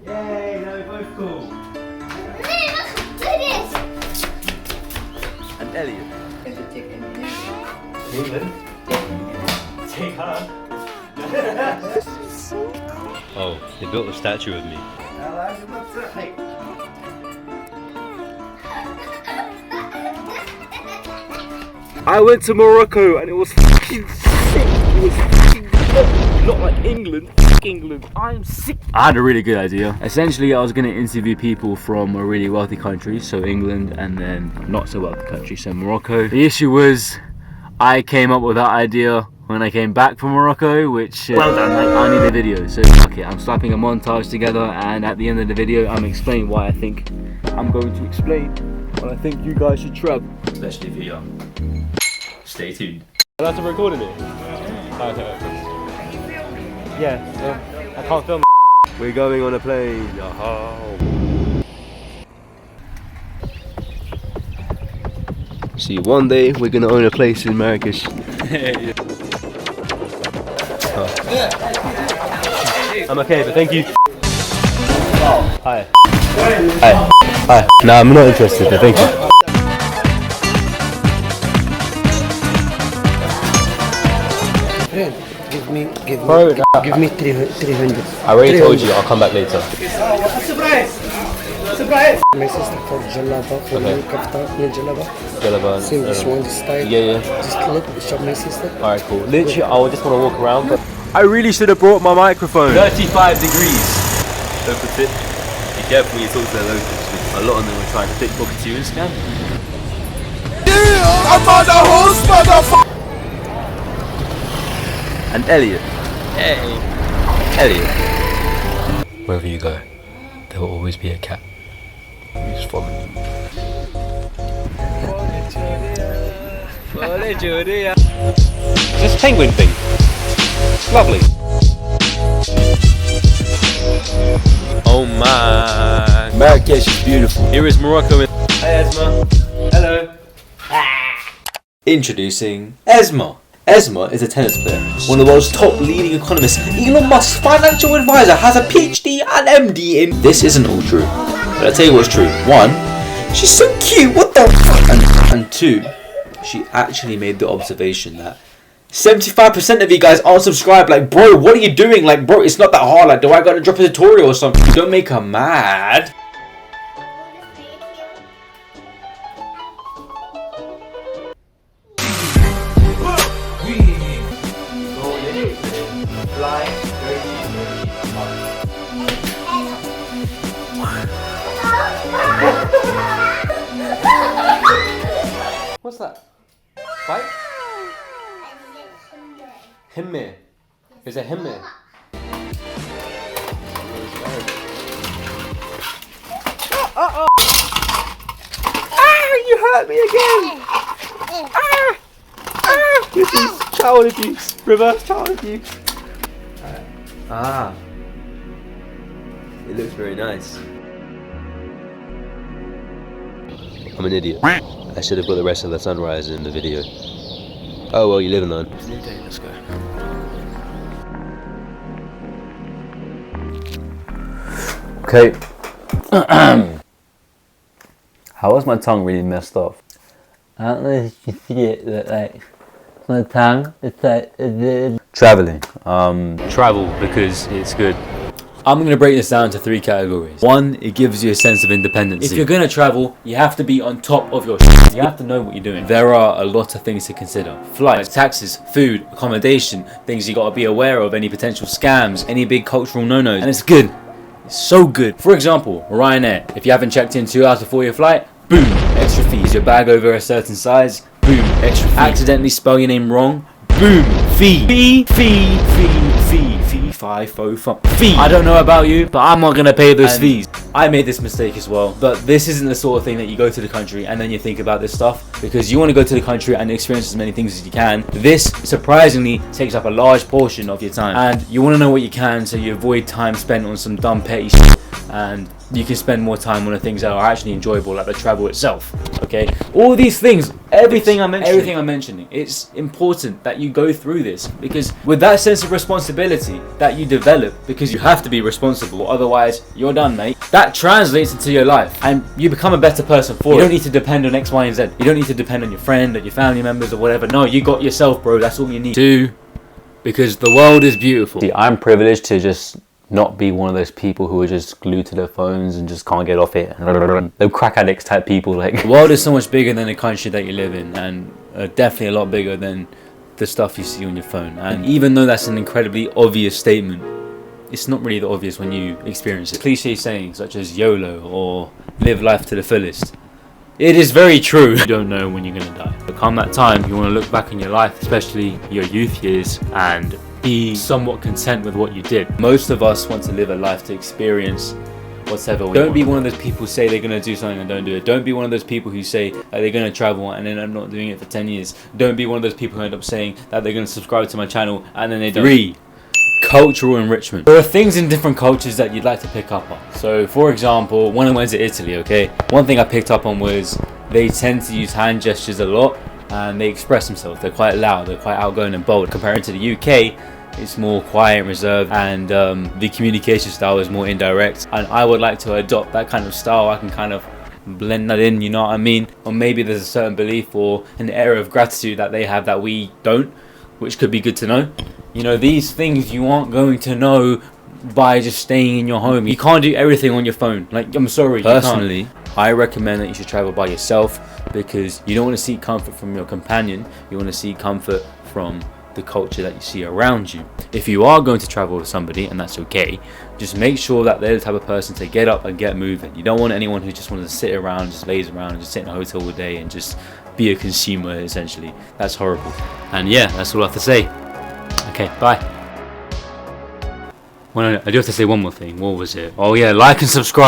Yay, now we're both cool. Look at this. And Elliot. England. Take her. Oh, they built a statue of me. I went to Morocco and it was fucking sick. It was fucking not like England. Fuck England. I'm sick. I had a really good idea. Essentially, I was going to interview people from a really wealthy country, so England, and then not so wealthy country, so Morocco. The issue was, I came up with that idea when I came back from Morocco, which well done, mate. I need a video, so fuck it. I'm slapping a montage together, and at the end of the video, I'm explaining why I think I'm going to explain what I think you guys should travel, especially if you're young. Stay tuned. That's a recording it. Okay. Yeah, I can't film. We're going on a plane. See, one day we're gonna own a place in Marrakesh. Oh. I'm okay, but thank you. Hi. Hi. Hi. Nah, I'm not interested, but thank you. Give me 300. I already told you, I'll come back later. Surprise! My sister for Jalaba, for me, kafta, Jalaba. Same this one, this style. Yeah. Just look, shop my sister. Alright, cool. Literally, I just want to walk around, but I really should have brought my microphone. 35 degrees. Local tip. Be careful when you talk to the locals, because a lot of them are trying to pickpocket you and scam you. Yeah, I'm on the host, motherfucker! And Elliot. Hey. Elliot. Wherever you go, there will always be a cat who's following you. This penguin thing. It's lovely. Oh my. Marrakesh is beautiful. Here is Morocco. Hey Esma. Hello. Introducing Esma. Esma is a tennis player, one of the world's top leading economists. Elon Musk's financial advisor has a PhD and MD in... This isn't all true, but I'll tell you what's true. 1, she's so cute, what the fuck? And 2, she actually made the observation that 75% of you guys aren't subscribed. Like, bro, what are you doing? Like, bro, it's not that hard. Like, do I gotta drop a tutorial or something? Don't make her mad. What's that? Bike? Himme. Is it himme? Oh. Ah, you hurt me again! This is child abuse. Reverse child abuse. It looks very nice. I'm an idiot. I should have got the rest of the sunrise in the video. Oh well, you live and learn. New day, let's go. Okay. How was my tongue really messed up? I don't know if you see it, but like my tongue, it's like Traveling. Travel because it's good. I'm going to break this down to 3 categories. 1, it gives you a sense of independence. If you're going to travel, you have to be on top of your shit. You have to know what you're doing. There are a lot of things to consider. Flights, taxes, food, accommodation, things you got to be aware of, any potential scams, any big cultural no-nos. And it's good. It's so good. For example, Ryanair. If you haven't checked in 2 hours before your flight, boom, extra fees. Your bag over a certain size, boom, extra fee. Accidentally spell your name wrong, boom, fee. Fee. 5 fee. I don't know about you, but I'm not gonna pay those fees. I made this mistake as well, but this isn't the sort of thing that you go to the country and then you think about this stuff, because you want to go to the country and experience as many things as you can. This surprisingly takes up a large portion of your time, and you want to know what you can, so you avoid time spent on some dumb petty shit and you can spend more time on the things that are actually enjoyable, like the travel itself. Okay, all these things, everything I'm mentioning, it's important that you go through this, because with that sense of responsibility that you develop, because you have to be responsible, otherwise you're done, mate. That translates into your life, and you become a better person for it. You don't need to depend on X, Y, and Z. You don't need to depend on your friend or your family members or whatever. No, you got yourself, bro. That's all you need. Do, because the world is beautiful. See, I'm privileged to just not be one of those people who are just glued to their phones and just can't get off it. They're crack addicts type people. Like, the world is so much bigger than the country that you live in, and definitely a lot bigger than the stuff you see on your phone. And even though that's an incredibly obvious statement, it's not really that obvious when you experience it. Cliche sayings such as YOLO or live life to the fullest, it is very true. You don't know when you're gonna die. But come that time, you want to look back on your life, especially your youth years, and be somewhat content with what you did. Most of us want to live a life to experience whatever we Don't be one of those people who say they're going to do something and don't do it. Don't be one of those people who say that they're going to travel and then I'm not doing it for 10 years. Don't be one of those people who end up saying that they're going to subscribe to my channel and then they don't. 3. Cultural enrichment. There are things in different cultures that you'd like to pick up on. So for example, when I went to Italy, okay, one thing I picked up on was they tend to use hand gestures a lot and they express themselves. They're quite loud, they're quite outgoing and bold. Compared to the UK, it's more quiet and reserved, and the communication style is more indirect, and I would like to adopt that kind of style. I can kind of blend that in, you know what I mean? Or maybe there's a certain belief or an area of gratitude that they have that we don't, which could be good to know. You know, these things you aren't going to know by just staying in your home. You can't do everything on your phone. Like, I'm sorry. Personally, I recommend that you should travel by yourself, because you don't want to seek comfort from your companion. You want to seek comfort from the culture that you see around you. If you are going to travel with somebody, and that's okay, just make sure that they're the type of person to get up and get moving. You don't want anyone who just wants to sit around, just lays around and just sit in a hotel all day and just be a consumer, essentially. That's horrible. And yeah, that's all I have to say. Okay, bye. Well, I do have to say one more thing. What was it? Oh yeah, like and subscribe.